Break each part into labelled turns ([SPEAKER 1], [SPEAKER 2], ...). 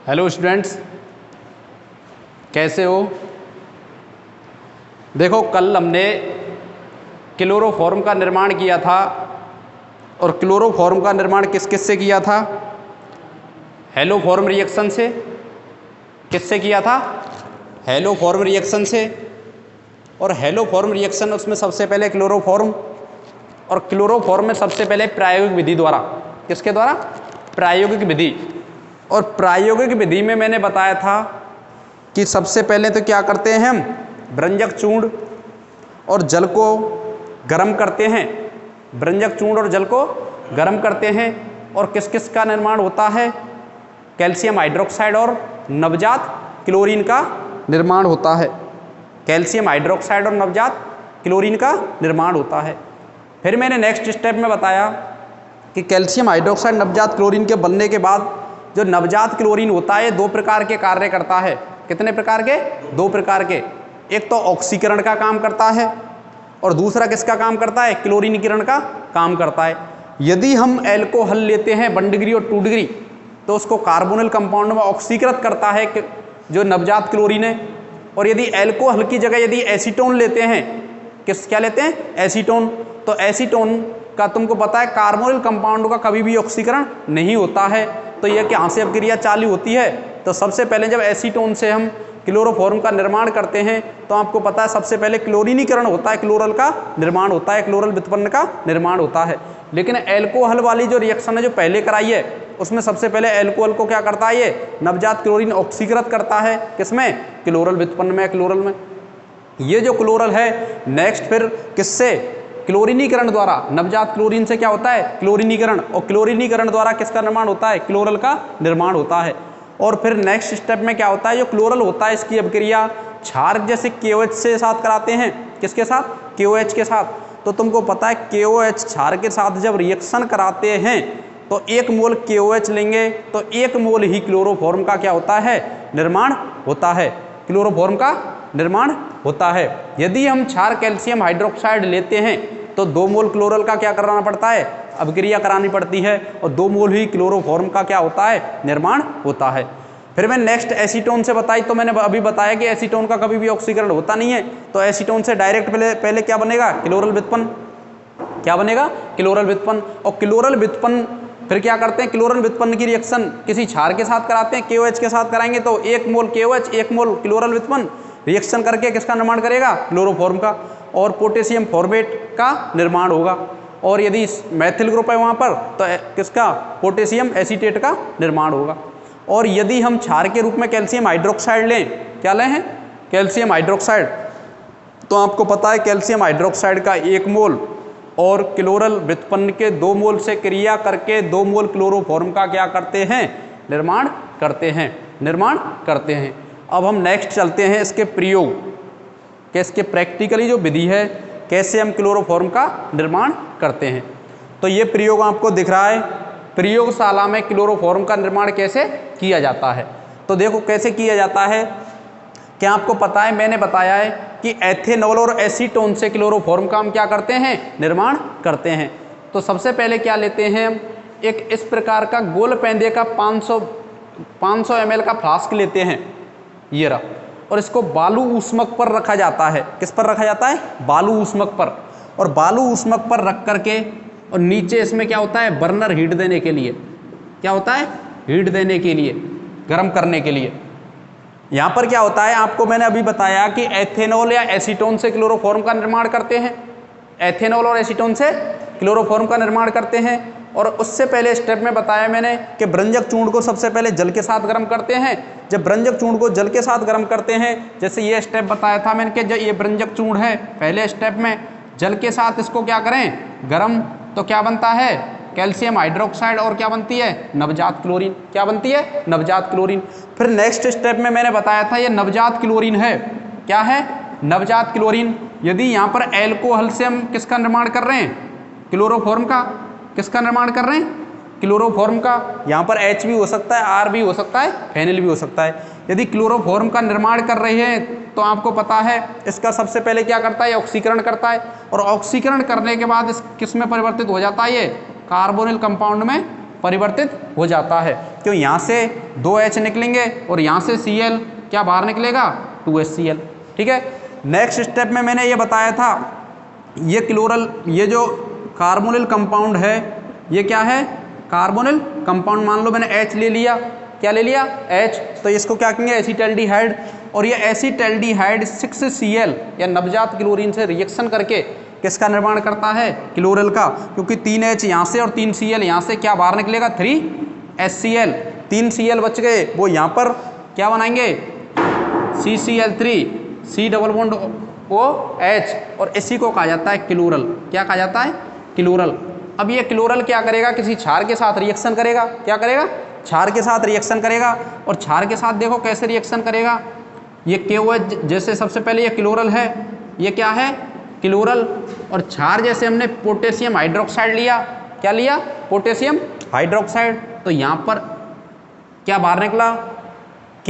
[SPEAKER 1] Hello students, कैसे हो। देखो, कल हमने क्लोरोफॉर्म का निर्माण किया था और क्लोरोफॉर्म का निर्माण किस किस से किया था? हेलोफॉर्म रिएक्शन से। किससे किया था? हेलोफॉर्म रिएक्शन से। और हेलोफॉर्म रिएक्शन उसमें सबसे पहले क्लोरोफॉर्म, और क्लोरोफॉर्म में सबसे पहले प्रायोगिक विधि द्वारा। किसके द्वारा? प्रायोगिक विधि। और प्रायोगिक विधि में मैंने बताया था कि सबसे पहले तो क्या करते हैं हम, ब्रंजक चूर्ण और जल को गर्म करते हैं। ब्रंजक चूर्ण और जल को गर्म करते हैं और किस किस का निर्माण होता है? कैल्शियम हाइड्रोक्साइड और नवजात क्लोरीन का निर्माण होता है। कैल्शियम हाइड्रोक्साइड और नवजात क्लोरीन का निर्माण होता है। फिर मैंने नेक्स्ट स्टेप में बताया कि कैल्शियम हाइड्रोक्साइड नवजात क्लोरीन के बनने के बाद जो नवजात क्लोरीन होता है दो प्रकार के कार्य करता है। कितने प्रकार के? दो प्रकार के। एक तो ऑक्सीकरण का काम करता है और दूसरा किसका काम करता है? क्लोरीनीकरण का काम करता है। यदि हम एल्कोहल लेते हैं 1 डिग्री और 2 डिग्री तो उसको कार्बोनिल कंपाउंड में ऑक्सीकृत करता है जो नवजात क्लोरीन है। और यदि एल्कोहल की जगह यदि एसीटोन लेते हैं, क्या लेते हैं? एसीटोन। तो एसीटोन का तुमको पता है कार्बोनिल कंपाउंड का कभी भी ऑक्सीकरण नहीं होता है। तो यह कहाँ से अभिक्रिया चालू होती है? तो सबसे पहले जब एसीटोन से हम क्लोरोफॉर्म का निर्माण करते हैं तो आपको पता है सबसे पहले क्लोरीनीकरण होता है, क्लोरल का निर्माण होता है, क्लोरल व्युत्पन्न का निर्माण होता है। लेकिन एल्कोहल वाली जो रिएक्शन है जो पहले कराई है उसमें सबसे पहले एल्कोहल को क्या करता है? ये नवजात क्लोरीन ऑक्सीकृत करता है। किसमें? क्लोरल व्युत्पन्न में, क्लोरल में। ये जो क्लोरल है नेक्स्ट फिर किससे? क्लोरीनीकरण द्वारा। नवजात क्लोरीन से क्या होता है? क्लोरीनीकरण। और क्लोरीनीकरण द्वारा किसका निर्माण होता है? क्लोरल का निर्माण होता है। और फिर नेक्स्ट स्टेप में क्या होता है? जो क्लोरल होता है इसकी अभिक्रिया क्षार जैसे KOH से साथ कराते हैं। किसके साथ? KOH के साथ। तो तुमको पता है KOH क्षार के साथ जब रिएक्शन कराते हैं तो 1 मोल KOH लेंगे तो 1 मोल ही क्लोरोफॉर्म का क्या होता है? निर्माण होता है। क्लोरोफॉर्म का निर्माण होता है। यदि हम क्षार कैल्शियम हाइड्रोक्साइड लेते हैं तो 2 मोल क्लोरल का क्या कराना पड़ता है? अभिक्रिया करानी पड़ती है और 2 मोल ही क्लोरोफॉर्म का क्या होता है? निर्माण होता है। फिर मैं नेक्स्ट एसीटोन से बताई तो मैंने अभी बताया कि एसीटोन का कभी भी ऑक्सीकरण होता नहीं है। तो एसीटोन से डायरेक्ट पहले क्या बनेगा? क्लोरल व्युत्पन्न। क्या बनेगा? क्लोरल व्युत्पन्न। और क्लोरल व्युत्पन्न फिर क्या करते हैं? क्लोरल व्युत्पन्न की रिएक्शन किसी क्षार के साथ कराते हैं, KOH के साथ कराएंगे तो 1 मोल KOH 1 मोल क्लोरल व्युत्पन्न रिएक्शन करके किसका निर्माण करेगा? क्लोरोफॉर्म का। और पोटेशियम फॉर्मेट का निर्माण होगा। और यदि मैथिल ग्रुप है वहाँ पर तो किसका? पोटेशियम एसीटेट का निर्माण होगा। और यदि हम क्षार के रूप में कैल्शियम हाइड्रोक्साइड लें, क्या लें हैं? Calcium hydroxide. तो आपको पता है कैल्शियम हाइड्रोक्साइड का 1 मोल और क्लोरल व्युत्पन्न के 2 मोल से क्रिया करके 2 मोल क्लोरोफॉर्म का क्या करते हैं? निर्माण करते हैं। निर्माण करते हैं। अब हम नेक्स्ट चलते हैं इसके प्रयोग कि इसके प्रैक्टिकली जो विधि है कैसे हम क्लोरोफॉर्म का निर्माण करते हैं। तो ये प्रयोग आपको दिख रहा है। प्रयोगशाला में क्लोरोफॉर्म का निर्माण कैसे किया जाता है। तो देखो कैसे किया जाता है। क्या आपको पता है? मैंने बताया है कि एथेनॉल और एसीटोन से क्लोरोफॉर्म का हम क्या करते हैं? निर्माण करते हैं। तो सबसे पहले क्या लेते हैं हम? एक इस प्रकार का गोल पेंदे का 500 ml का फ्लास्क लेते हैं, ये रहा, और इसको बालू ऊष्मक पर रखा जाता है। किस पर रखा जाता है? बालू ऊष्मक पर। और बालू ऊष्मक पर रख करके और नीचे इसमें क्या होता है? बर्नर हीट देने के लिए। क्या होता है? हीट देने के लिए, गर्म करने के लिए। यहाँ पर क्या होता है? आपको मैंने अभी बताया कि एथेनॉल या एसीटोन से क्लोरोफॉर्म का निर्माण करते हैं। एथेनॉल और एसीटोन से क्लोरोफॉर्म का निर्माण करते हैं। और उससे पहले स्टेप में बताया मैंने कि ब्रंजक चूर्ण को सबसे पहले जल के साथ गर्म करते हैं। जब ब्रंजक चूर्ण को जल के साथ गर्म करते हैं, जैसे ये स्टेप बताया था मैंने कि जब ये ब्रंजक चूर्ण है पहले स्टेप में जल के साथ इसको क्या करें? गर्म। तो क्या बनता है? कैल्शियम हाइड्रोक्साइड और क्या बनती है? नवजात क्लोरीन। क्या बनती है? नवजात क्लोरीन। फिर नेक्स्ट स्टेप में मैंने बताया था ये नवजात क्लोरीन है। क्या है? नवजात क्लोरीन। यदि यहाँ पर एल्कोहल से हम किसका निर्माण कर रहे हैं? क्लोरोफॉर्म का। किसका निर्माण कर रहे हैं? क्लोरोफॉर्म का। यहाँ पर H भी हो सकता है, R भी हो सकता है, फेनिल भी हो सकता है। यदि क्लोरोफॉर्म का निर्माण कर रहे हैं तो आपको पता है इसका सबसे पहले क्या करता है? ऑक्सीकरण करता है। और ऑक्सीकरण करने के बाद इस किस में परिवर्तित हो जाता है? ये कार्बोनिल कंपाउंड में परिवर्तित हो जाता है, क्यों यहाँ से 2H निकलेंगे और यहाँ से Cl क्या बाहर निकलेगा 2HCl। ठीक है, नेक्स्ट स्टेप में मैंने ये बताया था, ये क्लोरल, ये जो कार्बोनिल कंपाउंड है ये क्या है, कार्बोनिल कंपाउंड। मान लो मैंने H ले लिया, क्या ले लिया H, तो इसको क्या कहेंगे एसिटल्डिहाइड, और ये एसिटल्डिहाइड 6Cl या नवजात क्लोरीन से रिएक्शन करके किसका निर्माण करता है, क्लोरल का, क्योंकि 3H यहाँ से और 3Cl यहाँ से क्या बाहर निकलेगा 3HCl, 3Cl बच गए, वो यहाँ पर क्या बनाएंगे CCl3, C double bond OH, और इसी को कहा जाता है क्लोरल। क्या कहा जाता है, क्लोरल। अब ये क्लोरल क्या करेगा, किसी क्षार के साथ रिएक्शन करेगा, क्या करेगा, क्षार के साथ रिएक्शन करेगा, और क्षार के साथ देखो कैसे रिएक्शन करेगा, ये KOH जैसे सबसे पहले ये क्लोरल है, ये क्या है क्लोरल, और क्षार जैसे हमने पोटेशियम हाइड्रोक्साइड लिया, क्या लिया पोटेशियम हाइड्रोक्साइड, तो यहाँ पर क्या बाहर निकला K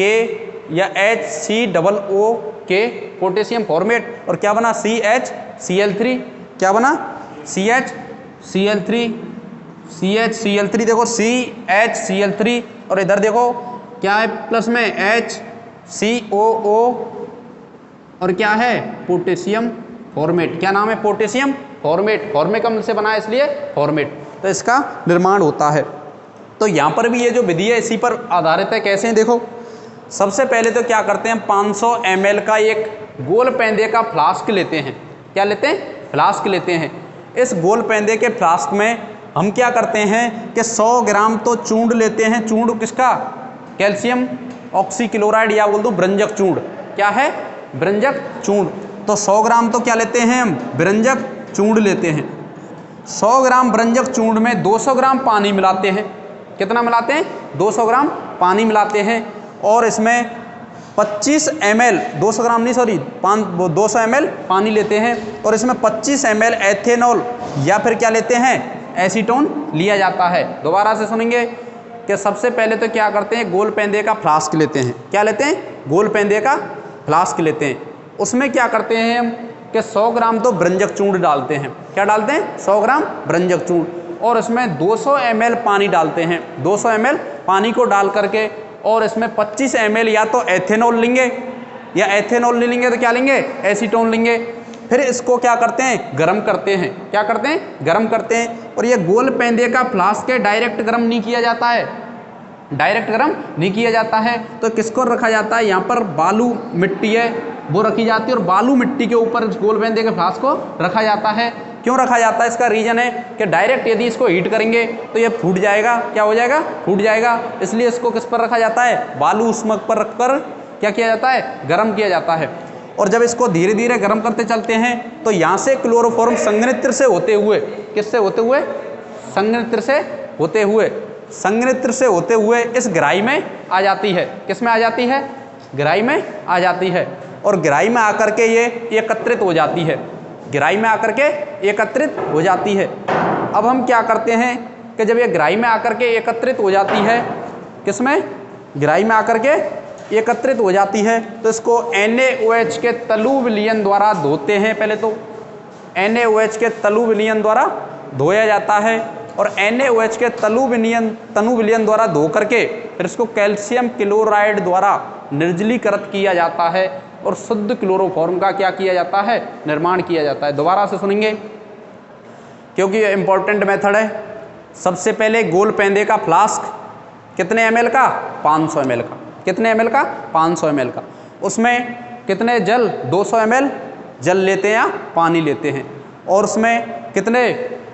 [SPEAKER 1] या HCOO के पोटेशियम फॉर्मेट, और क्या बना CHCl3, क्या बना CHCl3, CHCl3 देखो CHCl3, और इधर देखो क्या है प्लस में HCOO, और क्या है पोटेशियम फॉर्मेट, क्या नाम है पोटेशियम फॉर्मेट, फॉर्मिक अम्ल से बना है इसलिए फॉर्मेट, तो इसका निर्माण होता है। तो यहाँ पर भी ये जो विधि है इसी पर आधारित है। कैसे हैं देखो, सबसे पहले तो क्या करते हैं 500 ml का एक गोल पेंदे का फ्लास्क लेते हैं, क्या लेते हैं फ्लास्क लेते हैं। इस गोल पेंदे के फ्लास्क में हम क्या करते हैं कि 100 ग्राम तो चूर्ण लेते हैं, चूर्ण किसका, कैल्शियम ऑक्सीक्लोराइड या बोल दो ब्रंजक चूर्ण, क्या है ब्रंजक चूर्ण, तो 100 ग्राम तो क्या लेते हैं हम ब्रंजक चूर्ण लेते हैं। 100 ग्राम ब्रंजक चूर्ण में 200 ग्राम पानी मिलाते हैं, कितना मिलाते हैं 200 ग्राम पानी मिलाते हैं, और इसमें 25 ml 200 ग्राम नहीं सॉरी 200 ml पानी लेते हैं, और इसमें 25 ml एथेनॉल या फिर क्या लेते हैं एसीटोन लिया जाता है। दोबारा से सुनेंगे कि सबसे पहले तो क्या करते हैं गोल पेंदे का फ्लास्क लेते हैं, क्या लेते हैं गोल पेंदे का फ्लास्क लेते हैं, उसमें क्या करते हैं हम कि 100 ग्राम तो ब्रंजक चूर्ण डालते हैं, क्या डालते हैं 100 ग्राम ब्रंजक चूर्ण, और इसमें 200 ml पानी डालते हैं, 200 ml पानी को डाल करके, और इसमें 25 ml या तो एथेनॉल लेंगे, या एथेनॉल नहीं लेंगे तो क्या लेंगे एसीटोन लेंगे। फिर इसको क्या करते हैं गर्म करते हैं, क्या करते हैं गर्म करते हैं, और ये गोल पेंदे का फ्लास्क है डायरेक्ट गर्म नहीं किया जाता है, डायरेक्ट गर्म नहीं किया जाता है, तो किसको रखा जाता है, यहाँ पर बालू मिट्टी है वो रखी जाती है, और बालू मिट्टी के ऊपर इस गोल पेंदे के फ्लास्क को रखा जाता है। क्यों रखा जाता है, इसका रीजन है कि डायरेक्ट यदि इसको हीट करेंगे तो ये फूट जाएगा, क्या हो जाएगा फूट जाएगा, इसलिए इसको किस पर रखा जाता है बालू उष्मक पर रखकर क्या किया जाता है गर्म किया जाता है। और जब इसको धीरे धीरे गर्म करते चलते हैं तो यहाँ से क्लोरोफॉर्म संघनित्र से होते हुए, किससे होते हुए संघनित्र से होते हुए, संघनित्र से होते हुए इस ग्राही में आ जाती है, किस में आ जाती है ग्राही में आ जाती है, और ग्राही में आकर के ये एकत्रित हो जाती है, ग्राही में आकर के एकत्रित हो जाती है। अब हम क्या करते हैं कि जब ये ग्राही में आकर के एकत्रित हो जाती है, किसमें ग्राही में आकर के एकत्रित हो जाती है, तो इसको NaOH के तलु विलयन द्वारा धोते हैं। पहले तो NaOH के तलु विलयन द्वारा धोया जाता है, और NaOH के तनु विलयन द्वारा धो करके फिर इसको कैल्शियम क्लोराइड द्वारा निर्जलीकृत किया जाता है, और शुद्ध क्लोरोफॉर्म का क्या किया जाता है निर्माण किया जाता है। दोबारा से सुनेंगे क्योंकि ये इंपॉर्टेंट मेथड है। सबसे पहले गोल पेंदे का फ्लास्क कितने ml का 500 ml का, कितने ml का 500 ml का, उसमें कितने जल 200 ml जल लेते हैं या पानी लेते हैं, और उसमें कितने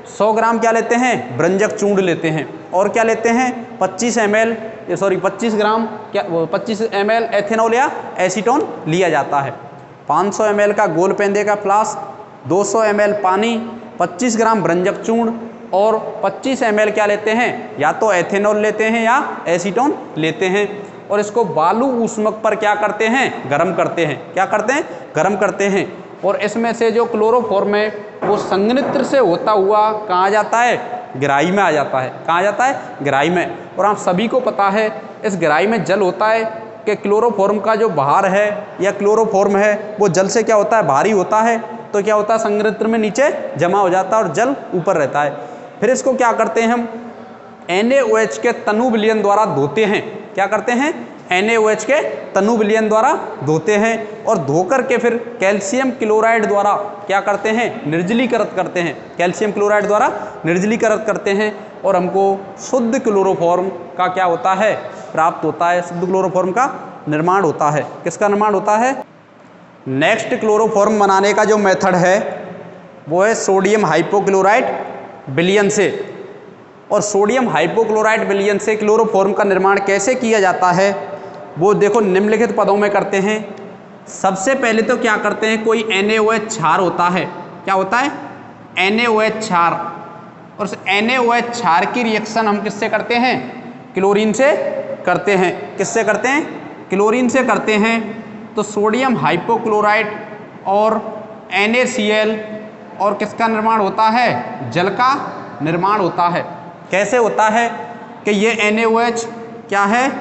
[SPEAKER 1] 100 ग्राम क्या लेते हैं ब्रंजक चूर्ण लेते हैं, और क्या लेते हैं 25 ग्राम क्या 25 ml एथेनॉल या एसीटोन लिया जाता है। 500 ml का गोल पेंदे का फ्लास्क, 200 ml पानी, 25 ग्राम ब्रंजक चूर्ण, और 25 ml क्या लेते हैं या तो एथेनॉल लेते हैं या एसीटोन लेते हैं, और इसको बालू ऊष्मक पर क्या करते हैं गर्म करते हैं, क्या करते हैं गर्म करते हैं, और इसमें से जो क्लोरोफॉर्म है वो संघनित्र से होता हुआ कहाँ जाता है ग्राही में आ जाता है, कहाँ जाता है ग्राही में। और आप सभी को पता है इस ग्राही में जल होता है कि क्लोरोफॉर्म का जो बाहर है या क्लोरोफॉर्म है वो जल से क्या होता है भारी होता है, तो क्या होता है संघनित्र में नीचे जमा हो जाता है और जल ऊपर रहता है। फिर इसको क्या करते हैं हम NaOH के तनु विलयन द्वारा धोते हैं। क्या करते हैं? NaOH के तनु विलयन द्वारा धोते हैं और धोकर के फिर कैल्शियम क्लोराइड द्वारा क्या करते हैं? निर्जलीकृत करते हैं। कैल्शियम क्लोराइड द्वारा निर्जलीकृत करते हैं और हमको शुद्ध क्लोरोफॉर्म का क्या होता है? प्राप्त होता है। शुद्ध क्लोरोफॉर्म का निर्माण होता है। किसका निर्माण होता है? नेक्स्ट क्लोरोफॉर्म बनाने का जो मेथड है वो है सोडियम हाइपोक्लोराइट विलयन से। और सोडियम हाइपोक्लोराइट विलयन से क्लोरोफॉर्म का निर्माण कैसे किया जाता है वो देखो निम्नलिखित पदों में करते हैं। सबसे पहले तो क्या करते हैं, कोई NaOH क्षार होता है। क्या होता है? NaOH क्षार। और उस NaOH क्षार की रिएक्शन हम किससे करते हैं? क्लोरीन से करते हैं। किससे करते हैं? क्लोरीन से करते हैं। तो सोडियम हाइपोक्लोराइट और NaCl और किसका निर्माण होता है? जल का निर्माण होता है। कैसे होता है कि ये NaOH क्या है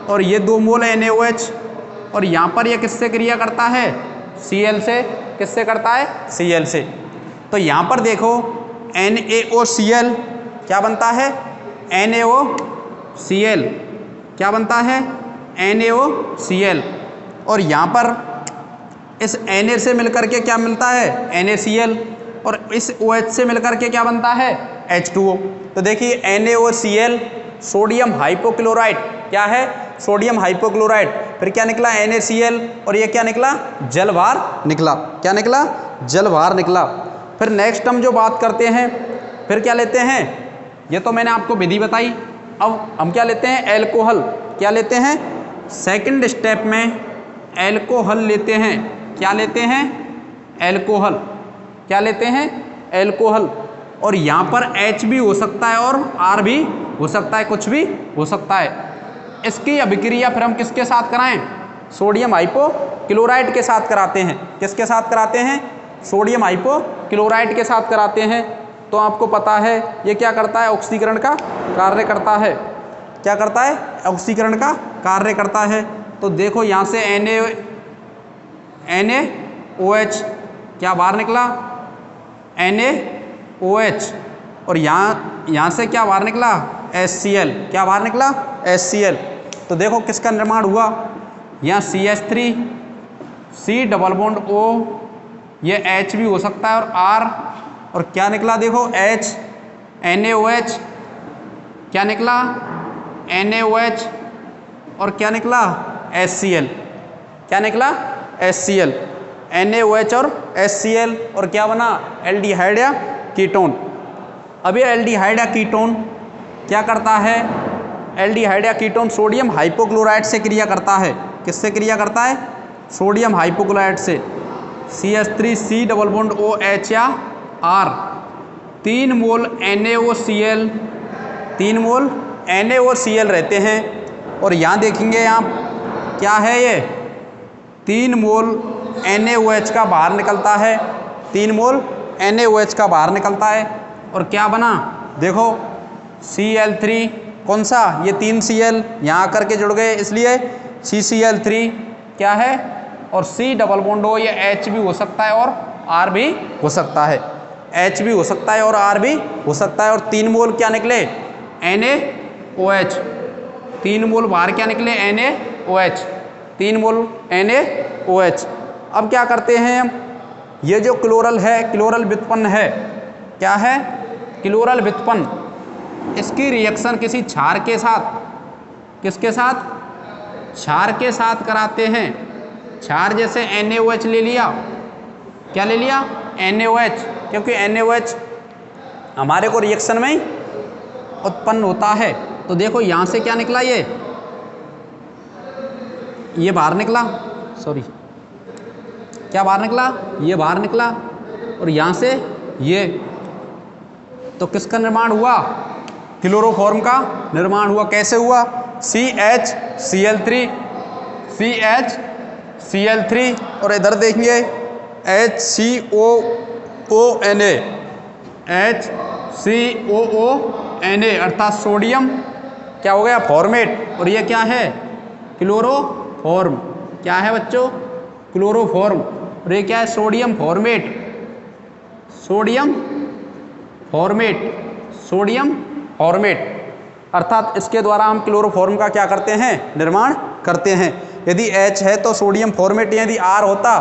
[SPEAKER 1] और ये 2 मोल NaOH और यहाँ पर ये किससे क्रिया करता है? Cl से। किससे करता है? Cl से। तो यहाँ पर देखो NaOCl क्या बनता है? NaOCl क्या बनता है? NaOCl। और यहाँ पर इस Na से मिलकर के क्या मिलता है? NaCl। और इस OH से मिलकर के क्या बनता है? H2O। तो देखिए NaOCl सोडियम हाइपोक्लोराइट क्या है? Sodium hypochlorite. फिर क्या निकला? NaCl और ये क्या निकला? जलभार निकला। क्या निकला? जलभार निकला। फिर नेक्स्ट हम जो बात करते हैं फिर क्या लेते हैं? ये तो मैंने आपको विधि बताई। अब हम क्या लेते हैं? एल्कोहल। क्या लेते हैं? सेकंड स्टेप में एल्कोहल लेते हैं। क्या लेते हैं? एल्कोहल। क्या लेते हैं? एल्कोहल। और यहाँ पर H भी हो सकता है और R भी हो सकता है, कुछ भी हो सकता है। इसकी अभिक्रिया फिर हम किसके साथ कराएं? सोडियम हाइपोक्लोराइड के साथ कराते हैं। किसके साथ कराते हैं? सोडियम हाइपोक्लोराइड के साथ कराते हैं। तो आपको पता है ये क्या करता है? ऑक्सीकरण का कार्य करता है। क्या करता है? ऑक्सीकरण का कार्य करता है। तो देखो यहाँ से NaOH क्या बाहर निकला? NaOH। और यहाँ से क्या बाहर निकला? HCl। क्या बाहर निकला? HCl। तो देखो किसका निर्माण हुआ? यहाँ CH3 C double bond O, ये H भी हो सकता है और R। और क्या निकला? देखो H, NaOH क्या निकला? NaOH और क्या निकला? HCl। क्या निकला? HCl। NaOH और HCl और क्या बना? एल्डिहाइड या कीटोन। अब ये एल्डिहाइड या कीटोन क्या करता है? एल्डिहाइड या कीटोन सोडियम हाइपोक्लोराइड से क्रिया करता है। किससे क्रिया करता है? सोडियम हाइपोक्लोराइड से। CH3C डबल बॉन्ड OH या R। 3 मोल NaOCl, 3 मोल NaOCl रहते हैं। और यहाँ देखेंगे यहाँ क्या है? ये 3 मोल NaOH का बाहर निकलता है। 3 मोल NaOH का बाहर निकलता है और क्या बना? देखो Cl3 कौन सा? ये 3 Cl यहाँ आकर के जुड़ गए इसलिए CCl3 क्या है? और C डबल बॉन्ड O, ये H भी हो सकता है और R भी हो सकता है। H भी हो सकता है और R भी हो सकता है। और 3 मोल क्या निकले? NaOH। 3 मोल बाहर क्या निकले? NaOH। 3 मोल NaOH। अब क्या करते हैं हम? ये जो क्लोरल है, क्लोरल व्युत्पन्न है। क्या है? क्लोरल व्युत्पन्न। इसकी रिएक्शन किसी क्षार के साथ, किसके साथ? क्षार के साथ कराते हैं। क्षार जैसे NaOH ले लिया। क्या ले लिया? NaOH। क्योंकि NaOH हमारे को रिएक्शन में ही उत्पन्न होता है। तो देखो यहाँ से क्या निकला? ये बाहर निकला। सॉरी, क्या बाहर निकला? ये बाहर निकला। और यहाँ से ये, तो किसका निर्माण हुआ? क्लोरोफॉर्म का निर्माण हुआ। कैसे हुआ? CHCl3, CHCl3 और इधर देखिए HCOONA, HCOONA अर्थात सोडियम क्या हो गया? फॉर्मेट। और ये क्या है? क्लोरोफॉर्म। क्या है बच्चों? क्लोरोफॉर्म। और ये क्या है? Sodium format. Sodium format, sodium format. अर्थात इसके द्वारा हम क्लोरोफॉर्म का क्या करते हैं, निर्माण करते हैं। यदि H है तो सोडियम फॉर्मेट, यदि R होता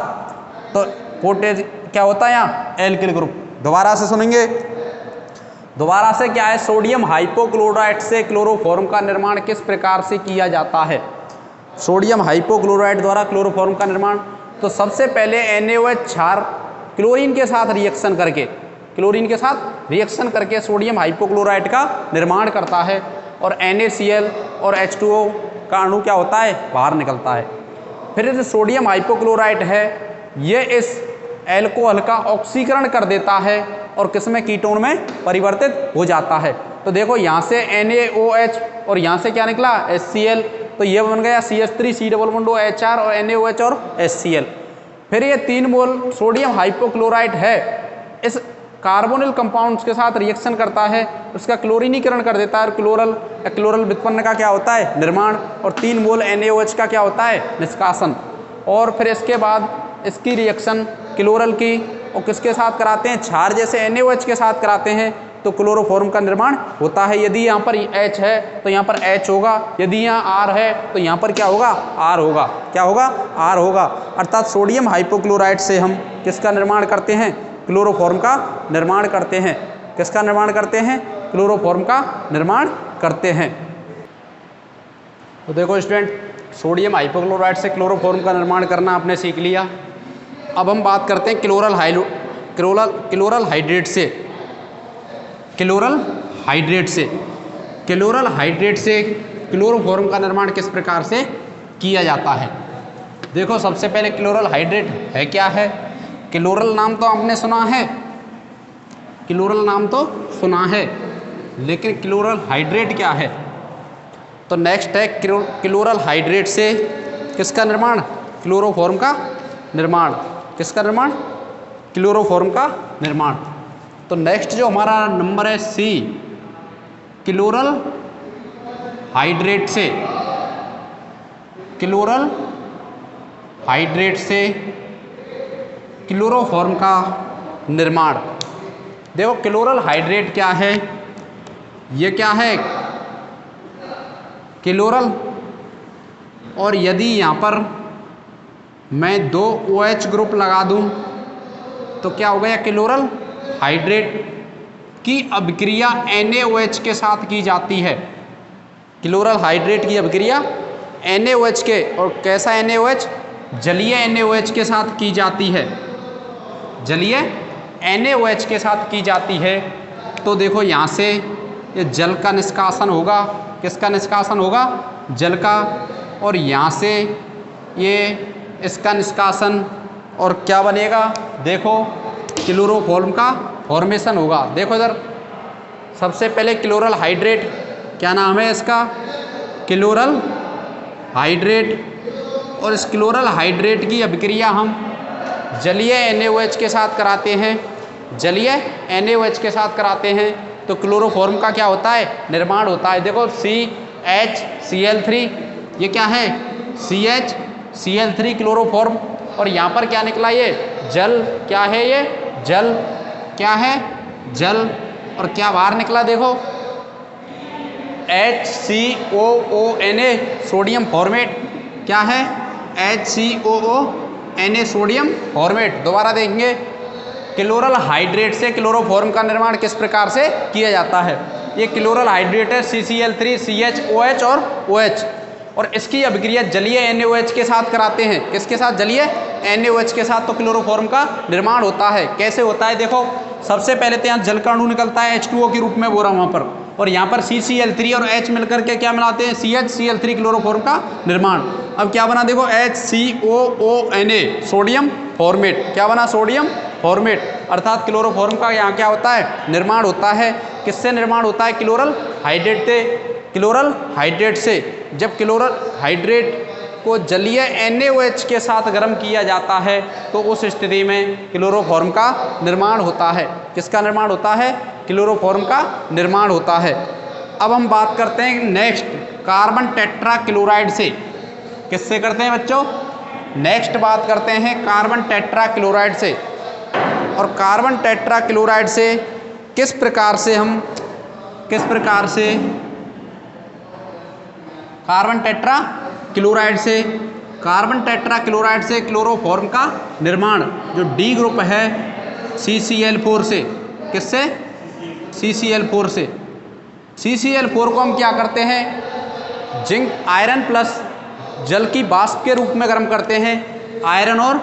[SPEAKER 1] तो पोटेज क्या होता है यहाँ, एल्किल ग्रुप। दोबारा से सुनेंगे, दोबारा से क्या है, सोडियम हाइपोक्लोराइड से क्लोरोफॉर्म का निर्माण किस प्रकार से किया जाता है। सोडियम हाइपोक्लोराइड द्वारा क्लोरोफॉर्म का निर्माण, तो सबसे पहले NaOH क्षार क्लोरीन के साथ रिएक्शन करके, क्लोरीन के साथ रिएक्शन करके सोडियम हाइपोक्लोराइड का निर्माण करता है और NaCl और H2O का अणु क्या होता है, बाहर निकलता है। फिर जो सोडियम हाइपोक्लोराइड है ये इस एल्कोहल का ऑक्सीकरण कर देता है और किसमें, कीटोन में परिवर्तित हो जाता है। तो देखो यहाँ से NaOH और यहाँ से क्या निकला, HCl, तो ये बन गया CH3C+2HR और NaOH और HCl। फिर ये 3 मोल सोडियम हाइपोक्लोराइड है इस कार्बोनिल कंपाउंड्स के साथ रिएक्शन करता है, उसका क्लोरीनीकरण कर देता है और क्लोरल व्युत्पन्न का क्या होता है, निर्माण, और 3 मोल NaOH का क्या होता है, निष्कासन। और फिर इसके बाद इसकी रिएक्शन क्लोरल की और किसके साथ कराते हैं, क्षार जैसे NaOH के साथ कराते हैं, तो क्लोरोफॉर्म का निर्माण होता है। यदि यहाँ पर H है तो यहाँ पर H होगा, यदि यहाँ R है तो यहाँ पर क्या होगा, R होगा। क्या होगा, R होगा। अर्थात सोडियम हाइपोक्लोराइड से हम किसका निर्माण करते हैं, क्लोरोफॉर्म का निर्माण करते हैं। किसका निर्माण करते हैं, क्लोरोफॉर्म का निर्माण करते हैं। तो देखो स्टूडेंट, सोडियम हाइपोक्लोराइड से क्लोरोफॉर्म का निर्माण करना आपने सीख लिया। अब हम बात करते हैं क्लोरल हाइड्रेट से। क्लोरल हाइड्रेट से क्लोरोफॉर्म का निर्माण किस प्रकार से किया जाता है। देखो सबसे पहले क्लोरल हाइड्रेट है क्या है, क्लोरल नाम तो आपने सुना है, क्लोरल नाम तो सुना है, लेकिन क्लोरल हाइड्रेट क्या है। तो नेक्स्ट है क्लोरल हाइड्रेट से किसका निर्माण, क्लोरोफॉर्म का निर्माण। किसका निर्माण, क्लोरोफॉर्म का निर्माण। तो नेक्स्ट जो हमारा नंबर है C, क्लोरल हाइड्रेट से, क्लोरल हाइड्रेट से क्लोरोफॉर्म का निर्माण। देखो क्लोरल हाइड्रेट क्या है, ये क्या है, क्लोरल, और यदि यहाँ पर मैं 2 OH ग्रुप लगा दूं तो क्या हो गया, क्लोरल हाइड्रेट की अभिक्रिया NaOH के साथ की जाती है। क्लोरल हाइड्रेट की अभिक्रिया NaOH के, और कैसा NaOH, जलीय NaOH के साथ की जाती है, जलीय NaOH के साथ की जाती है। तो देखो यहाँ से ये जल का निष्कासन होगा, किसका निष्कासन होगा, जल का, और यहाँ से ये इसका निष्कासन, और क्या बनेगा, देखो क्लोरोफॉर्म का फॉर्मेशन होगा। देखो इधर सबसे पहले क्लोरल हाइड्रेट, क्या नाम है इसका, क्लोरल हाइड्रेट, और इस क्लोरल हाइड्रेट की अभिक्रिया हम जलीय NaOH के साथ कराते हैं, जलीय NaOH के साथ कराते हैं, तो क्लोरोफॉर्म का क्या होता है, निर्माण होता है। देखो CHCl3, ये क्या है, CHCl3 क्लोरोफॉर्म, और यहाँ पर क्या निकला, ये जल, क्या है ये जल, क्या है जल, और क्या बाहर निकला, देखो HCOONA सोडियम फॉर्मेट, क्या है HCOONA सोडियम फॉर्मेट। दोबारा देखेंगे, क्लोरल हाइड्रेट से क्लोरोफॉर्म का निर्माण किस प्रकार से किया जाता है। ये क्लोरल हाइड्रेट है CCl3 CHOH और OH, और इसकी अभिक्रिया जलीय NaOH के साथ कराते हैं। किसके साथ, जलीय NaOH के साथ, तो क्लोरोफॉर्म का निर्माण होता है। कैसे होता है, देखो सबसे पहले तो यहाँ जल का अणु निकलता है H2O के रूप में बोरा वहाँ पर, और यहाँ पर CCl3 और H मिलकर के क्या मिलाते हैं, CHCl3 क्लोरोफॉर्म का निर्माण। अब क्या बना, देखो HCOONA सोडियम फॉर्मेट, क्या बना, सोडियम फॉर्मेट। अर्थात क्लोरोफॉर्म का यहाँ क्या होता है, निर्माण होता है। किससे निर्माण होता है, क्लोरल हाइड्रेट से, क्लोरल हाइड्रेट से। जब क्लोरल हाइड्रेट को जलीय NaOH के साथ गर्म किया जाता है तो उस स्थिति में क्लोरोफॉर्म का निर्माण होता है। किसका निर्माण होता है, क्लोरोफॉर्म का निर्माण होता है। अब हम बात करते हैं नेक्स्ट कार्बन टेट्रा क्लोराइड से। किससे करते हैं बच्चों, नेक्स्ट बात करते हैं कार्बन टेट्रा क्लोराइड से। और कार्बन टेट्रा क्लोराइड से किस प्रकार से कार्बन टेट्रा क्लोराइड से, कार्बन टेट्रा क्लोराइड से क्लोरोफॉर्म का निर्माण जो डी ग्रुप है CCl4 से, किससे? CCl4 से। CCl4 को हम क्या करते हैं? जिंक आयरन प्लस जल की वाष्प के रूप में गर्म करते हैं, आयरन और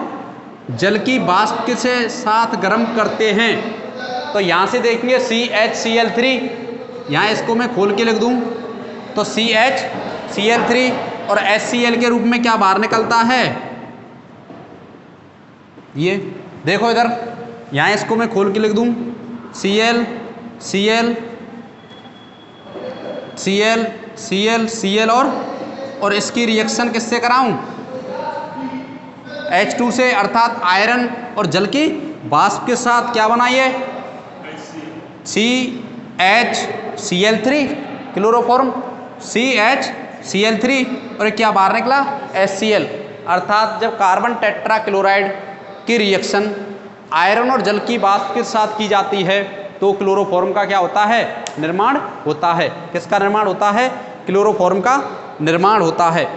[SPEAKER 1] जल की वाष्प के से साथ गर्म करते हैं। तो यहाँ से देखेंगे CHCl3, यहाँ इसको मैं खोल के लिख दूँ तो CHCl3 और HCl के रूप में क्या बाहर निकलता है? ये देखो इधर, यहाँ इसको मैं खोल के लिख दूँ Cl Cl Cl Cl Cl और इसकी रिएक्शन किससे कराऊं? H2 से, अर्थात आयरन और जल की वाष्प के साथ क्या बनाइए? CHCl3 क्लोरोफॉर्म, CHCl3 और क्या बाहर निकला? HCl। अर्थात जब कार्बन टेट्रा क्लोराइड की रिएक्शन आयरन और जल की वाष्प के साथ की जाती है तो क्लोरोफॉर्म का क्या होता है? निर्माण होता है। किसका निर्माण होता है? क्लोरोफॉर्म का निर्माण होता है।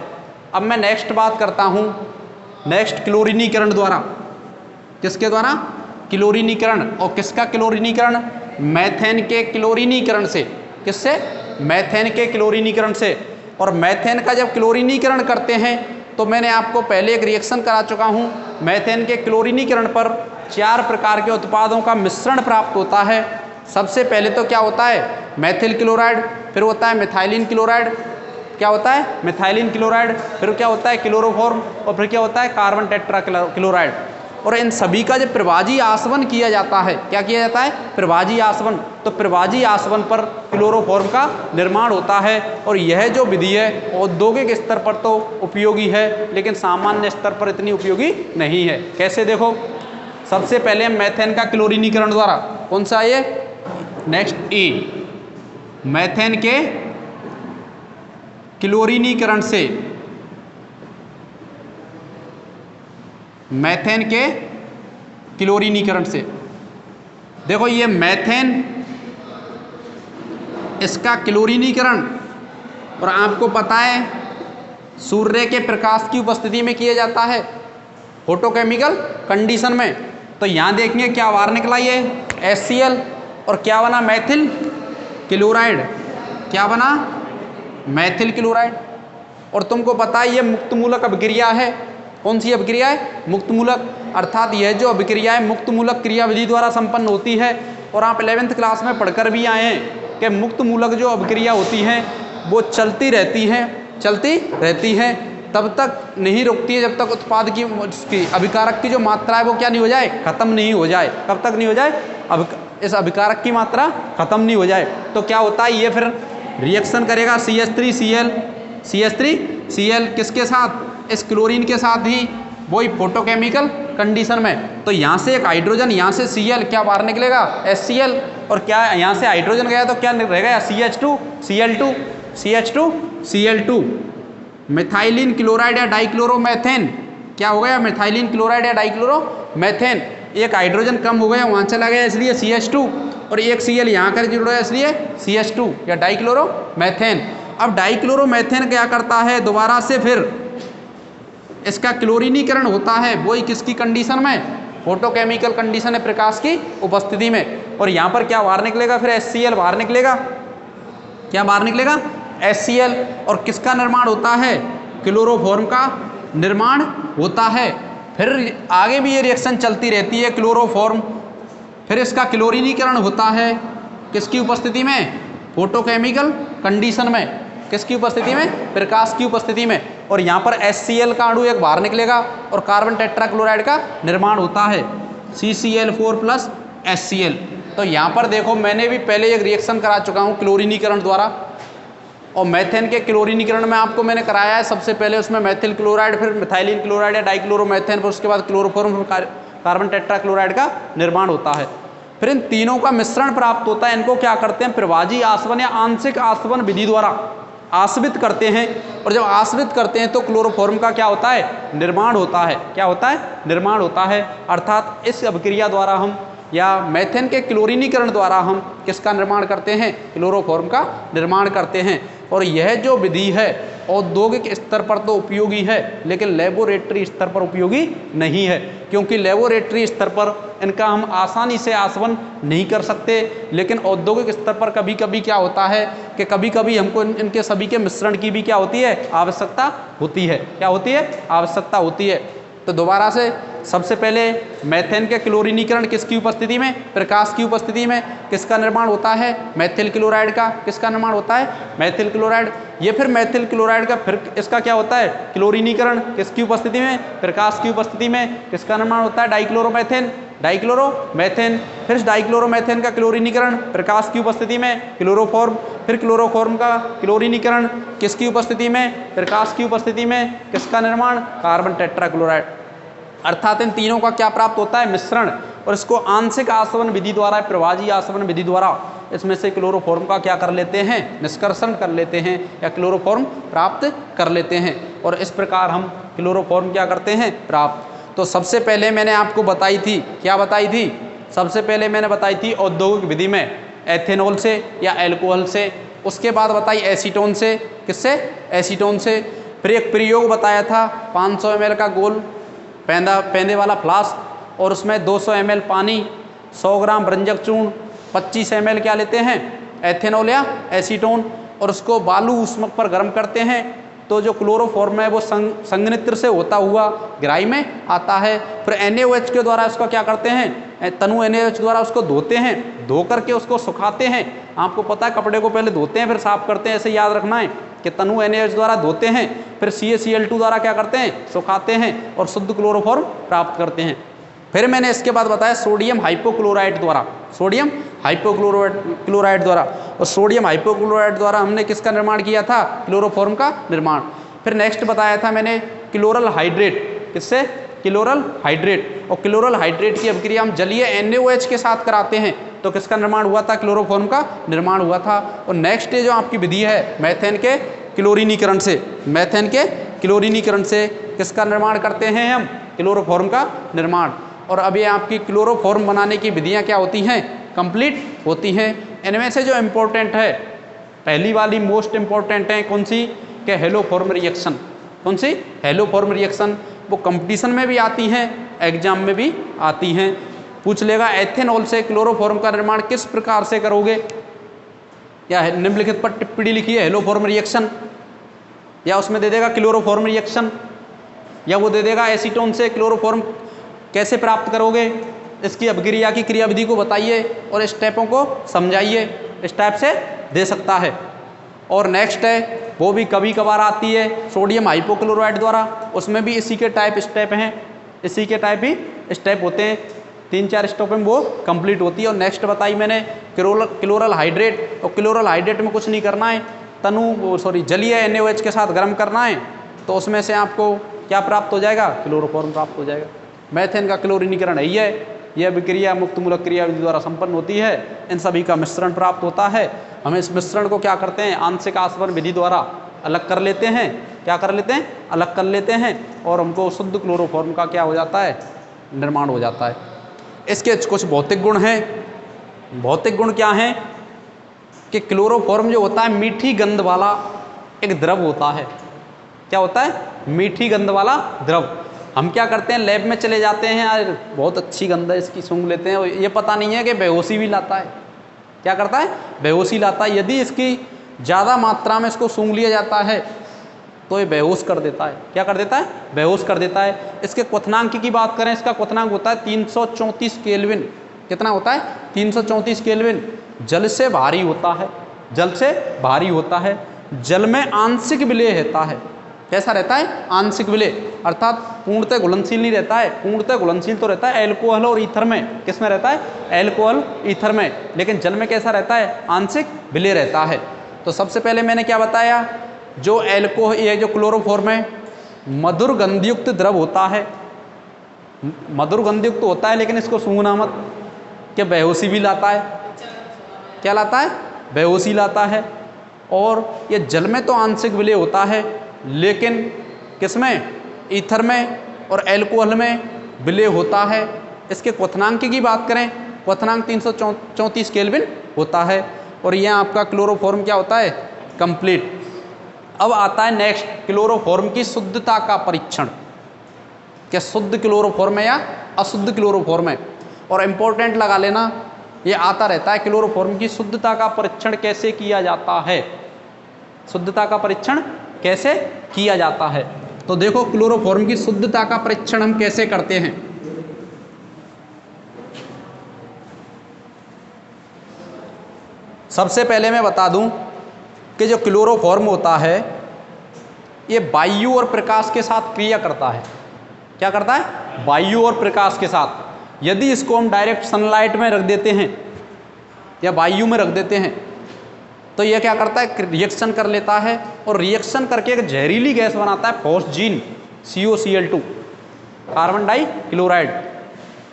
[SPEAKER 1] अब मैं नेक्स्ट बात करता हूँ, नेक्स्ट क्लोरीनीकरण द्वारा। किसके द्वारा? क्लोरीनीकरण। और किसका क्लोरीनीकरण? मैथेन के क्लोरीनीकरण से। किससे? मैथेन के क्लोरीनीकरण से। और मैथेन का जब क्लोरीनीकरण करते हैं तो मैंने आपको पहले एक रिएक्शन करा चुका हूँ, मैथेन के क्लोरीनीकरण पर 4 प्रकार के उत्पादों का मिश्रण प्राप्त होता है। सबसे पहले तो क्या होता है? मैथिल क्लोराइड, फिर होता है मिथाइलिन क्लोराइड, क्या होता है? मिथाइलिन क्लोराइड, फिर क्या होता है? क्लोरोफॉर्म, और फिर क्या होता है? Carbon tetra chloride. और इन सभी का जब प्रभाजी आसवन किया जाता है, क्या किया जाता है? प्रभाजी आसवन। तो प्रभाजी आसवन पर क्लोरोफॉर्म का निर्माण होता है। और यह जो विधि है औद्योगिक स्तर पर तो उपयोगी है, लेकिन सामान्य स्तर पर इतनी उपयोगी नहीं है। कैसे? देखो, सबसे पहले मैथेन का क्लोरीनीकरण द्वारा, कौन सा ये? नेक्स्ट E, मैथेन के क्लोरीनीकरण से, मैथेन के क्लोरीनीकरण से। देखो ये मैथेन, इसका क्लोरीनीकरण, और आपको पता है सूर्य के प्रकाश की उपस्थिति में किया जाता है, फोटोकेमिकल कंडीशन में। तो यहाँ देखेंगे क्या बाहर निकला? ये HCl और क्या बना? मैथिल क्लोराइड। क्या बना? मैथिल क्लोराइड। और तुमको पता है ये मुक्त मूलक अभिक्रिया है। कौन सी अभिक्रिया है? मुक्त मूलक। अर्थात यह जो अभिक्रिया है मुक्त मूलक क्रियाविधि द्वारा संपन्न होती है। और आप 11th क्लास में पढ़कर भी आए हैं कि मुक्त मूलक जो अभिक्रिया होती हैं वो चलती रहती हैं, चलती रहती हैं, तब तक नहीं रुकती है जब तक उत्पाद की अभिकारक की जो मात्रा है वो क्या नहीं हो जाए? खत्म नहीं हो जाए। कब तक नहीं हो जाए? इस अभिकारक की मात्रा खत्म नहीं हो जाए। तो क्या होता है? ये फिर रिएक्शन करेगा CH3Cl, CH3Cl किसके साथ? इस क्लोरीन के साथ ही, वही फोटोकेमिकल कंडीशन में। तो यहाँ से एक हाइड्रोजन, यहाँ से Cl, क्या बाहर निकलेगा? HCl। और क्या यहाँ से हाइड्रोजन गया तो क्या रहेगा? CH2Cl2, CH2Cl2। मिथाइलिन क्लोराइड या डाइक्लोरोमेथेन, क्या हो गया? मिथाइलिन क्लोराइड या डाइक्लोरोमेथेन। एक हाइड्रोजन कम हो गया, वहाँ चला गया, इसलिए CH2, और एक Cl यहाँ कर जुड़ रहा है, इसलिए CH2 या डाइक्लोरोमेथेन। अब डाइक्लोरोमेथेन क्या करता है? दोबारा से फिर इसका क्लोरीनीकरण होता है, वही किसकी कंडीशन में? फोटोकेमिकल कंडीशन है, प्रकाश की उपस्थिति में। और यहाँ पर क्या बाहर निकलेगा? फिर HCl बाहर निकलेगा। क्या बाहर निकलेगा? HCl। और किसका निर्माण होता है? क्लोरोफॉर्म का निर्माण होता है। फिर आगे भी ये रिएक्शन चलती रहती है, क्लोरोफॉर्म, फिर इसका क्लोरीनीकरण होता है किसकी उपस्थिति में? फोटोकेमिकल कंडीशन में। किसकी उपस्थिति में? प्रकाश की उपस्थिति में। और यहाँ पर HCl का अणु एक बाहर निकलेगा और कार्बन टेट्राक्लोराइड का निर्माण होता है, CCl4 प्लस HCl। तो यहाँ पर देखो, मैंने भी पहले एक रिएक्शन करा चुका हूँ क्लोरीनीकरण द्वारा, और मैथेन के क्लोरीनीकरण में आपको मैंने कराया है। सबसे पहले उसमें मैथिल क्लोराइड, फिर मिथाइलिन क्लोराइड या डाइक्लोरोमेथेन, फिर उसके बाद क्लोरोफॉर्म, फिर कार्बन टेट्राक्लोराइड का निर्माण होता है। फिर इन तीनों का मिश्रण प्राप्त होता है। इनको क्या करते हैं? प्रभाजी आसवन या आंशिक आसवन विधि द्वारा आश्रित करते हैं। और जब आश्रित करते हैं तो क्लोरोफॉर्म का क्या होता है? निर्माण होता है। क्या होता है? निर्माण होता है। अर्थात इस अभिक्रिया द्वारा हम, या मैथेन के क्लोरीनीकरण द्वारा हम किसका निर्माण करते हैं? क्लोरोफॉर्म का निर्माण करते हैं। और यह जो विधि है औद्योगिक स्तर पर तो उपयोगी है, लेकिन लेबोरेटरी स्तर पर उपयोगी नहीं है, क्योंकि लेबोरेटरी स्तर पर इनका हम आसानी से आसवन नहीं कर सकते। लेकिन औद्योगिक स्तर पर कभी कभी क्या होता है कि कभी कभी हमको इनके सभी के मिश्रण की भी क्या होती है, आवश्यकता होती है। क्या होती है? आवश्यकता होती है। तो दोबारा से सबसे पहले मेथेन के क्लोरीनीकरण किसकी उपस्थिति में? प्रकाश की उपस्थिति में। किसका निर्माण होता है? मेथिल क्लोराइड का। किसका निर्माण होता है? Methyl chloride. ये फिर मेथिल क्लोराइड का फिर इसका क्या होता है? क्लोरीनीकरण किसकी उपस्थिति में? प्रकाश की उपस्थिति में। किसका निर्माण होता है? Dichloromethane, dichloromethane. फिर डाइक्लोरोमेथेन का क्लोरीनीकरण प्रकाश की उपस्थिति में, क्लोरोफॉर्म। फिर क्लोरोफॉर्म का क्लोरीनीकरण किसकी उपस्थिति में? प्रकाश की उपस्थिति में। किसका निर्माण? Carbon tetrachloride. अर्थात इन तीनों का क्या प्राप्त होता है? मिश्रण। और इसको आंशिक आसवन विधि द्वारा, प्रवाजी आसवन विधि द्वारा इसमें से क्लोरोफॉर्म का क्या कर लेते हैं? निष्कर्षण कर लेते हैं, या क्लोरोफॉर्म प्राप्त कर लेते हैं। और इस प्रकार हम क्लोरोफॉर्म क्या करते हैं? प्राप्त। तो सबसे पहले मैंने आपको बताई थी, क्या बताई थी? सबसे पहले मैंने बताई थी औद्योगिक विधि में एथेनॉल से या एल्कोहल से। उसके बाद बताई एसीटोन से। किससे? एसीटोन से। फिर एक प्रयोग बताया था 500 ml का गोल पेंदे वाला फ्लास्क, और उसमें 200 ml पानी, 100 ग्राम रंजक चूर्ण, 25 ml क्या लेते हैं? एथेनॉल या एसीटोन, और उसको बालू ऊष्मक पर गर्म करते हैं। तो जो क्लोरोफॉर्म है वो संघनित्र से होता हुआ ग्राही में आता है। फिर NaOH के द्वारा इसका क्या करते हैं? तनु NaOH द्वारा उसको धोते हैं, धो करके उसको सुखाते हैं। आपको पता है कपड़े को पहले धोते हैं फिर साफ करते हैं, ऐसे याद रखना है कि तनु NaOH द्वारा धोते हैं, फिर CaCl2 द्वारा क्या करते हैं? सुखाते हैं और शुद्ध क्लोरोफॉर्म प्राप्त करते हैं। फिर मैंने इसके बाद बताया सोडियम हाइपोक्लोराइड द्वारा, सोडियम हाइपोक्लोराइड द्वारा। और सोडियम हाइपोक्लोराइड द्वारा हमने किसका निर्माण किया था? क्लोरोफॉर्म का निर्माण। फिर नेक्स्ट बताया था मैंने क्लोरल हाइड्रेट। किससे? Chloral hydrate. और क्लोरल हाइड्रेट की अभिक्रिया हम जलीय NaOH के साथ कराते हैं, तो किसका निर्माण हुआ था? क्लोरोफॉर्म का निर्माण हुआ था। और नेक्स्ट जो आपकी विधि है मेथेन के क्लोरीनीकरण से, मेथेन के क्लोरीनीकरण से किसका निर्माण करते हैं हम? क्लोरोफॉर्म का निर्माण। और अभी आपकी क्लोरोफॉर्म बनाने की विधियां क्या होती हैं? कंप्लीट होती हैं। इनमें से जो इम्पोर्टेंट है, पहली वाली मोस्ट इम्पोर्टेंट है कौन सी? कि हेलोफॉर्म रिएक्शन। कौन सी? Haloform reaction. वो कंपटीशन में भी आती हैं, एग्जाम में भी आती हैं। पूछ लेगा एथेनॉल से क्लोरोफॉर्म का निर्माण किस प्रकार से करोगे, या निम्नलिखित पर टिप्पणी लिखिए हेलोफॉर्म रिएक्शन, या उसमें दे देगा क्लोरोफॉर्म रिएक्शन, या वो दे देगा एसीटोन से क्लोरोफॉर्म कैसे प्राप्त करोगे, इसकी अभिक्रिया की क्रियाविधि को बताइए और स्टेपों को समझाइए। इस टाइप से दे सकता है। और नेक्स्ट है वो भी कभी कभार आती है सोडियम हाइपोक्लोराइड द्वारा, उसमें भी इसी के टाइप स्टेप हैं, इसी के टाइप ही स्टेप होते हैं। 3-4 स्टेप में वो कंप्लीट होती है। और नेक्स्ट बताई मैंने क्लोरल हाइड्रेट। और क्लोरल हाइड्रेट में कुछ नहीं करना है, जलीय NaOH के साथ गर्म करना है, तो उसमें से आपको क्या प्राप्त हो जाएगा? क्लोरोफॉर्म प्राप्त हो जाएगा। मेथेन का क्लोरीनीकरण है यह अभिक्रिया मुक्त मूलक क्रिया विधि द्वारा संपन्न होती है। इन सभी का मिश्रण प्राप्त होता है। हम इस मिश्रण को क्या करते हैं? आंशिक आसवन विधि द्वारा अलग कर लेते हैं। क्या कर लेते हैं? अलग कर लेते हैं, और हमको शुद्ध क्लोरोफॉर्म का क्या हो जाता है? निर्माण हो जाता है। इसके कुछ भौतिक गुण हैं। भौतिक गुण क्या हैं? कि क्लोरोफॉर्म जो होता है मीठी गंध वाला एक द्रव होता है। क्या होता है? मीठी गंध वाला द्रव। हम क्या करते हैं? लैब में चले जाते हैं, यार बहुत अच्छी गंध है इसकी, सूंघ लेते हैं, ये पता नहीं है कि बेहोशी भी लाता है। क्या करता है? बेहोशी लाता है। यदि इसकी ज़्यादा मात्रा में इसको सूंघ लिया जाता है तो ये बेहोश कर देता है। क्या कर देता है? बेहोश कर देता है। इसके क्वथनांक की बात करें, इसका क्वथनांक होता है 334 केल्विन। कितना होता है? 334 केल्विन। जल से भारी होता है, जल से भारी होता है। जल में आंशिक विलय रहता है। कैसा रहता है? आंशिक विलय, अर्थात पूर्णतः घुलनशील नहीं रहता है। पूर्णतः घुलनशील तो रहता है एल्कोहल और ईथर में। किस में रहता है? एल्कोहल ईथर में। लेकिन जल में कैसा रहता है? आंशिक विलय रहता है। तो सबसे पहले मैंने क्या बताया? जो ये जो क्लोरोफॉर्म है मधुर गंधयुक्त द्रव होता है। मधुर गंधयुक्त होता है, लेकिन इसको सूंघना मत, कि बेहोशी भी लाता है। क्या लाता है? बेहोशी लाता है। और ये जल में तो आंशिक विलय होता है, लेकिन किसमें? ईथर में और एल्कोहल में विलय होता है। इसके क्वथनांक की बात करें, क्वथनांक 334 केल्विन होता है। और यह आपका क्लोरोफॉर्म क्या होता है? कंप्लीट। अब आता है नेक्स्ट क्लोरोफॉर्म की शुद्धता का परीक्षण, क्या शुद्ध क्लोरोफॉर्म है या अशुद्ध क्लोरोफॉर्म है। और इम्पोर्टेंट लगा लेना, ये आता रहता है क्लोरोफॉर्म की शुद्धता का परीक्षण कैसे किया जाता है, शुद्धता का परीक्षण कैसे किया जाता है। तो देखो क्लोरोफॉर्म की शुद्धता का परीक्षण हम कैसे करते हैं। सबसे पहले मैं बता दूं कि जो क्लोरोफॉर्म होता है ये वायु और प्रकाश के साथ क्रिया करता है। क्या करता है? वायु और प्रकाश के साथ। यदि इसको हम डायरेक्ट सनलाइट में रख देते हैं या वायु में रख देते हैं तो यह क्या करता है? रिएक्शन कर लेता है और रिएक्शन करके एक जहरीली गैस बनाता है phosgene, COCl2, carbon die chloride,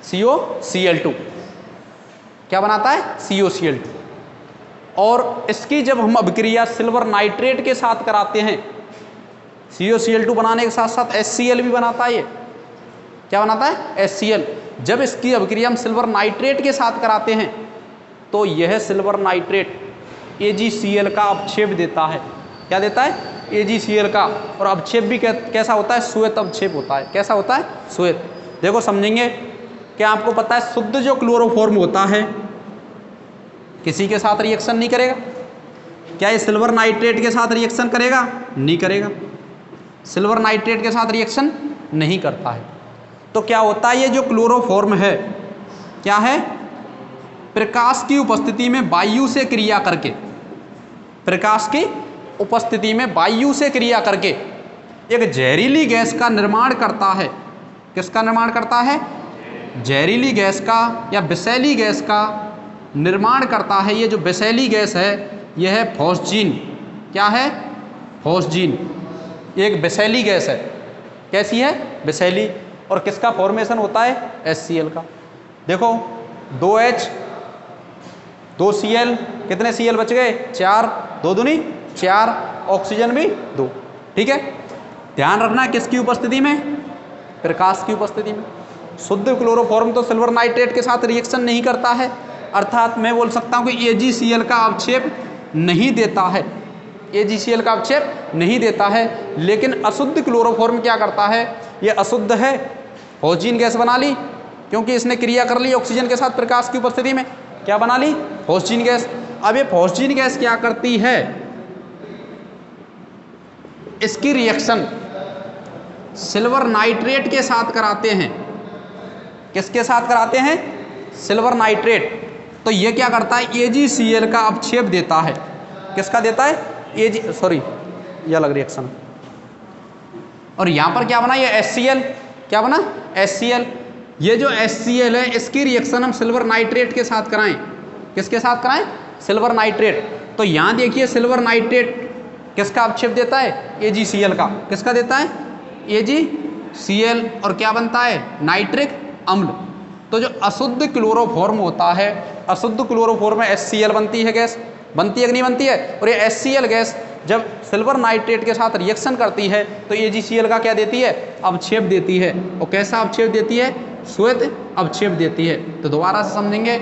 [SPEAKER 1] COCl2। क्या बनाता है? COCl2। और इसकी जब हम अभिक्रिया सिल्वर नाइट्रेट के साथ कराते हैं, COCl2 बनाने के साथ साथ HCl भी बनाता है। ये क्या बनाता है? HCl। जब इसकी अभिक्रिया हम सिल्वर नाइट्रेट के साथ कराते हैं तो यह सिल्वर नाइट्रेट AgCl का अवक्षेप देता है। क्या देता है? AgCl का। और अवक्षेप भी कैसा होता है? श्वेत अवक्षेप होता है। कैसा होता है? श्वेत। देखो समझेंगे, क्या आपको पता है शुद्ध जो क्लोरोफॉर्म होता है किसी के साथ रिएक्शन नहीं करेगा। क्या ये सिल्वर नाइट्रेट के साथ रिएक्शन करेगा? नहीं करेगा, सिल्वर नाइट्रेट के साथ रिएक्शन नहीं करता है। तो क्या होता है, ये जो क्लोरोफॉर्म है क्या है? प्रकाश की उपस्थिति में वायु से क्रिया करके, प्रकाश की उपस्थिति में वायु से क्रिया करके एक जहरीली गैस का निर्माण करता है। किसका निर्माण करता है? जहरीली गैस का या विषैली गैस का निर्माण करता है। ये जो विषैली गैस है यह है फॉस्जीन। क्या है? फॉस्जीन एक विषैली गैस है। कैसी है? विषैली। और किसका फॉर्मेशन होता है? HCl का। देखो 2H 2Cl, कितने Cl बच गए? 4, 2 दूनी 4, ऑक्सीजन भी 2। ठीक है, ध्यान रखना किसकी उपस्थिति में? प्रकाश की उपस्थिति में। शुद्ध क्लोरोफॉर्म तो सिल्वर नाइट्रेट के साथ रिएक्शन नहीं करता है, अर्थात मैं बोल सकता हूँ कि AgCl का अवक्षेप नहीं देता है, AgCl का अवक्षेप नहीं देता है। लेकिन अशुद्ध क्लोरोफॉर्म क्या करता है? ये अशुद्ध है, फॉस्जीन गैस बना ली, क्योंकि इसने क्रिया कर ली ऑक्सीजन के साथ प्रकाश की उपस्थिति में। क्या बना ली? Phosgene gas. अब ये फॉस्जीन गैस क्या करती है? इसकी रिएक्शन सिल्वर नाइट्रेट के साथ कराते हैं। किसके साथ कराते हैं? Silver nitrate. तो ये क्या करता है? AgCl का अवक्षेप देता है। किसका देता है? ये अलग रिएक्शन। और यहां पर क्या बना? ये HCl। क्या बना? HCl। ये जो HCl है इसकी रिएक्शन हम सिल्वर नाइट्रेट के साथ कराएं। किसके साथ कराएं? Silver nitrate. तो यहां देखिए सिल्वर नाइट्रेट किसका अवक्षेप देता है? AgCl का। किसका देता है? AgCl। और क्या बनता है? नाइट्रिक अम्ल। तो जो अशुद्ध क्लोरोफॉर्म होता है, अशुद्ध क्लोरोफॉर्म में HCl बनती है गैस, बनती है कि नहीं बनती है? और ये HCl गैस जब सिल्वर नाइट्रेट के साथ रिएक्शन करती है तो AgCl का क्या देती है? अवक्षेप देती है। और कैसा अवक्षेप देती है? श्वेत अवक्षेप देती है। तो दोबारा से समझेंगे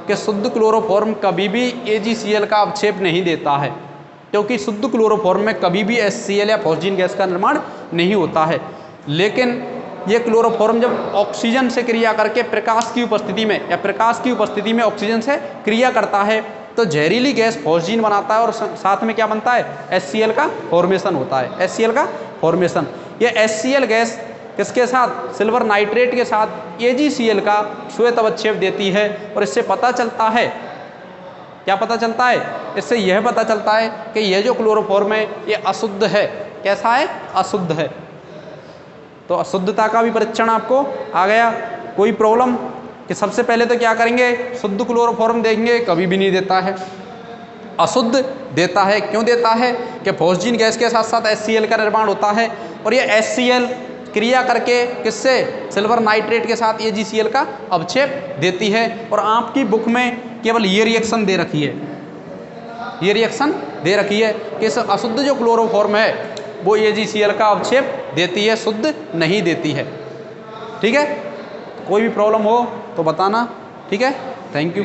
[SPEAKER 1] कि शुद्ध क्लोरोफॉर्म कभी भी AgCl का अवक्षेप नहीं देता है, क्योंकि शुद्ध क्लोरोफॉर्म में कभी भी HCl या फॉस्जीन गैस का निर्माण नहीं होता है। लेकिन ये क्लोरोफॉर्म जब ऑक्सीजन से क्रिया करके प्रकाश की उपस्थिति में या प्रकाश की उपस्थिति में ऑक्सीजन से क्रिया करता है तो जहरीली गैस फॉस्जीन बनाता है और साथ में क्या बनता है? HCl का फॉर्मेशन होता है। HCl का फॉर्मेशन। ये HCl गैस किसके साथ? सिल्वर नाइट्रेट के साथ AgCl का श्वेत अवक्षेप देती है। और इससे पता चलता है, क्या पता चलता है? इससे यह पता चलता है कि यह जो क्लोरोफॉर्म है ये अशुद्ध है। कैसा है? अशुद्ध है। तो अशुद्धता का भी परीक्षण आपको आ गया। कोई प्रॉब्लम? कि सबसे पहले तो क्या करेंगे? शुद्ध क्लोरोफॉर्म देखेंगे, कभी भी नहीं देता है, अशुद्ध देता है। क्यों देता है? कि फॉस्जीन गैस के साथ साथ HCl का निर्माण होता है और ये HCl क्रिया करके किससे? सिल्वर नाइट्रेट के साथ AgCl का अवक्षेप देती है। और आपकी बुक में केवल ये रिएक्शन दे रखी है, ये रिएक्शन दे रखी है कि इस अशुद्ध जो क्लोरोफॉर्म है वो AgCl का अवक्षेप देती है, शुद्ध नहीं देती है। ठीक है, कोई भी प्रॉब्लम हो तो बताना। ठीक है, थैंक यू।